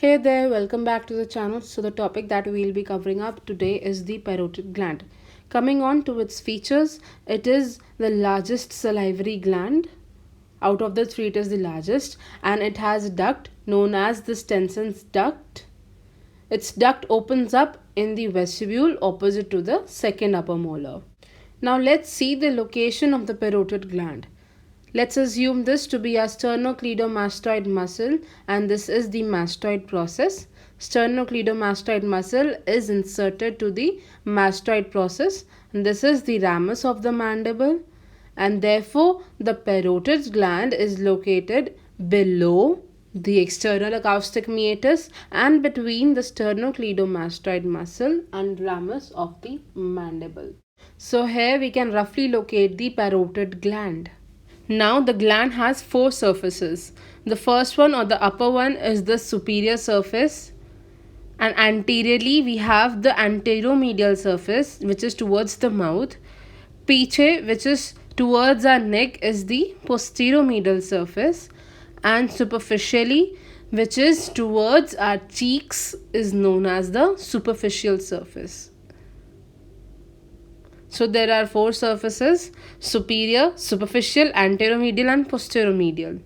Hey there, welcome back to the channel. So the topic that we'll be covering up today is the parotid gland. Coming on to its features, it is the largest salivary gland. Out of the three, it is the largest, and it has a duct known as the Stenson's duct. Its duct opens up in the vestibule opposite to the second upper molar. Now let's see the location of the parotid gland. Let's assume this to be a sternocleidomastoid muscle, and this is the mastoid process. Sternocleidomastoid muscle is inserted to the mastoid process, and this is the ramus of the mandible, and therefore the parotid gland is located below the external acoustic meatus and between the sternocleidomastoid muscle and ramus of the mandible. So here we can roughly locate the parotid gland. Now the gland has four surfaces. The first one, or the upper one, is the superior surface, and anteriorly we have the anteromedial surface, which is towards the mouth. Piche, which is towards our neck, is the posteromedial surface, and superficially, which is towards our cheeks, is known as the superficial surface. So there are four surfaces: superior, superficial, anteromedial and posteromedial.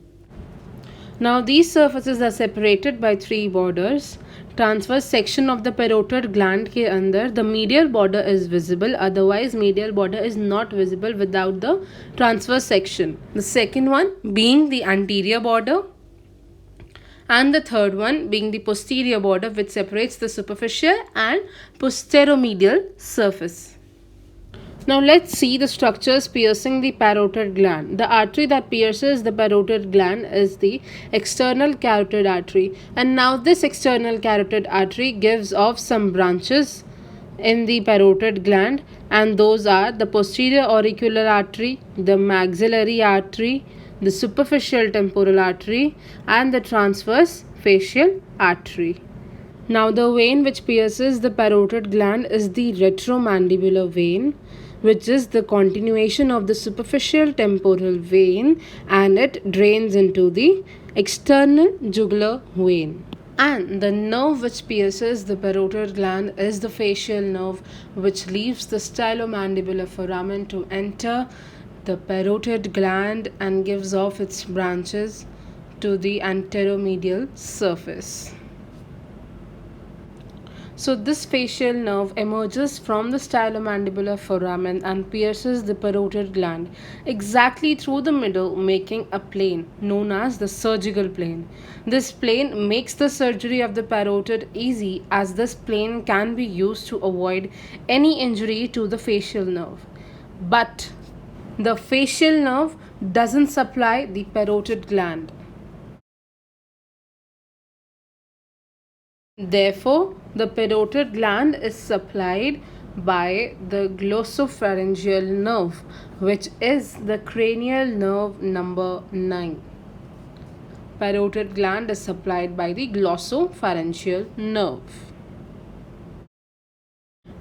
Now these surfaces are separated by three borders. Transverse section of the parotid gland के अंदर the medial border is visible, otherwise medial border is not visible without the transverse section. The second one being the anterior border, and the third one being the posterior border, which separates the superficial and posteromedial surface. Now let's see the structures piercing the parotid gland. The artery that pierces the parotid gland is the external carotid artery. And now this external carotid artery gives off some branches in the parotid gland, and those are the posterior auricular artery, the maxillary artery, the superficial temporal artery, and the transverse facial artery. Now the vein which pierces the parotid gland is the retromandibular vein, which is the continuation of the superficial temporal vein, and it drains into the external jugular vein. And the nerve which pierces the parotid gland is the facial nerve, which leaves the stylomandibular foramen to enter the parotid gland and gives off its branches to the anteromedial surface. So this facial nerve emerges from the stylomandibular foramen and pierces the parotid gland exactly through the middle, making a plane known as the surgical plane. This plane makes the surgery of the parotid easy, as this plane can be used to avoid any injury to the facial nerve. But the facial nerve doesn't supply the parotid gland. Therefore, the parotid gland is supplied by the glossopharyngeal nerve, which is the cranial nerve number 9. Parotid gland is supplied by the glossopharyngeal nerve.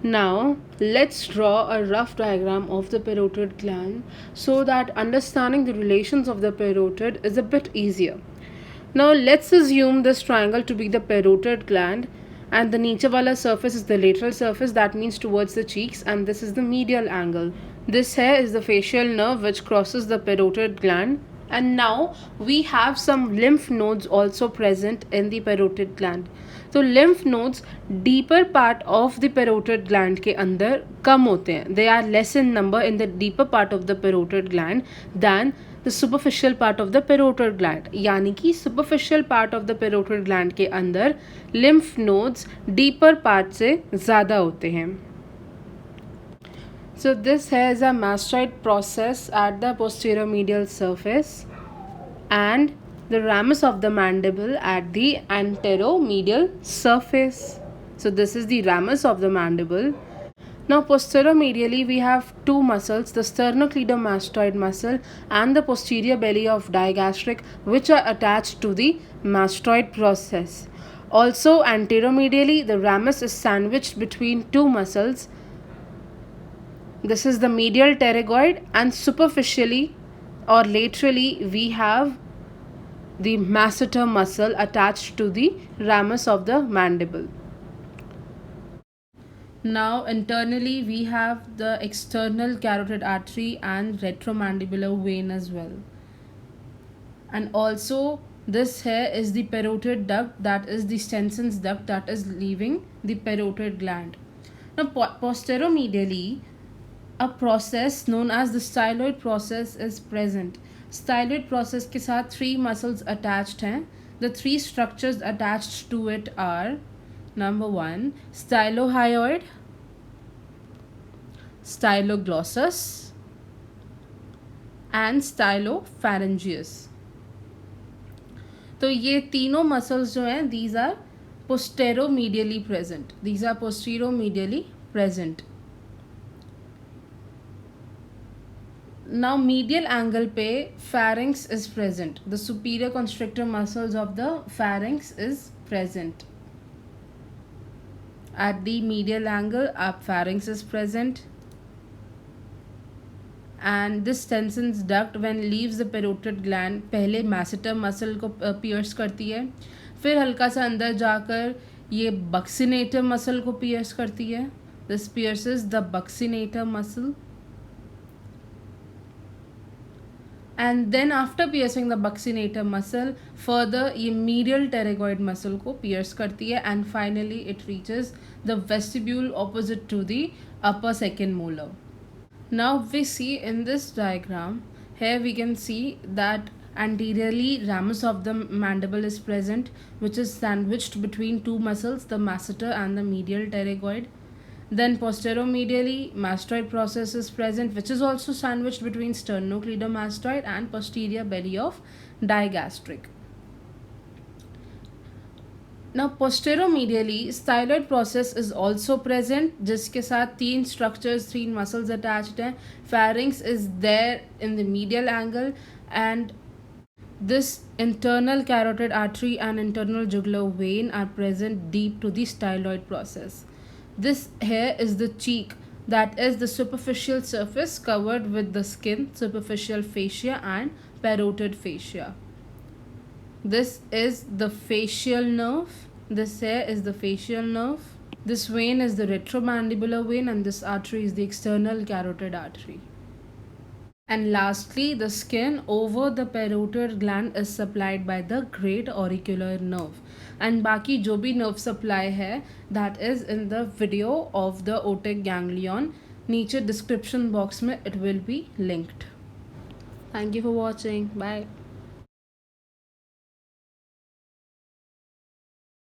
Now, let's draw a rough diagram of the parotid gland so that understanding the relations of the parotid is a bit easier. Now let's assume this triangle to be the parotid gland, and the niche wala surface is the lateral surface, that means towards the cheeks, and this is the medial angle. This here is the facial nerve which crosses the parotid gland, and now we have some lymph nodes also present in the parotid gland. So lymph nodes deeper part of the parotid gland के अंदर कम होते हैं. They are less in number in the deeper part of the parotid gland than the superficial part of the parotid gland. यानी कि superficial part of the parotid gland के अंदर lymph nodes deeper part से ज़्यादा होते हैं. So this has a mastoid process at the posteromedial surface and the ramus of the mandible at the anteromedial surface. So this is the ramus of the mandible. Now posteromedially we have two muscles, the sternocleidomastoid muscle and the posterior belly of digastric, which are attached to the mastoid process. Also anteromedially the ramus is sandwiched between two muscles. This is the medial pterygoid, and superficially or laterally we have the masseter muscle attached to the ramus of the mandible. Now internally we have the external carotid artery and retromandibular vein as well. And also this here is the parotid duct, that is the Stenson's duct that is leaving the parotid gland. Now posteromedially a process known as the styloid process is present. Styloid process के साथ 3 muscles attached हैं. The 3 structures attached to it are number 1 stylohyoid, styloglossus and stylopharyngeus. तो ये तीनों muscles जो हैं these are posteromedially present. These are posteromedially present. Now medial angle पे pharynx is present. The superior constrictor muscles of the pharynx is present. At the medial angle our pharynx is present. And this Stenson's duct when leaves the parotid gland पहले masseter muscle को pierce करती है, फिर हल्का सा अंदर जाकर ये buccinator muscle को pierce करती है. This pierces the buccinator muscle. And then after piercing the buccinator muscle, further ये medial pterygoid muscle को pierce करती है and finally it reaches the vestibule opposite to the upper second molar. Now we see in this diagram, here we can see that anteriorly ramus of the mandible is present, which is sandwiched between two muscles, the masseter and the medial pterygoid. Then posteromedially mastoid process is present, which is also sandwiched between sternocleidomastoid and posterior belly of digastric. Now posteromedially styloid process is also present, जिसके साथ 3 structures, 3 muscles attached हैं. Pharynx is there in the medial angle and this internal carotid artery and internal jugular vein are present deep to the styloid process. This here is the cheek, that is the superficial surface covered with the skin, superficial fascia and parotid fascia. This is the facial nerve. This here is the facial nerve. This vein is the retromandibular vein and this artery is the external carotid artery. And lastly, the skin over the parotid gland is supplied by the great auricular nerve. And बाकी जो भी nerve supply है, that is in the video of the otic ganglion. नीचे description box में it will be linked. Thank you for watching. Bye.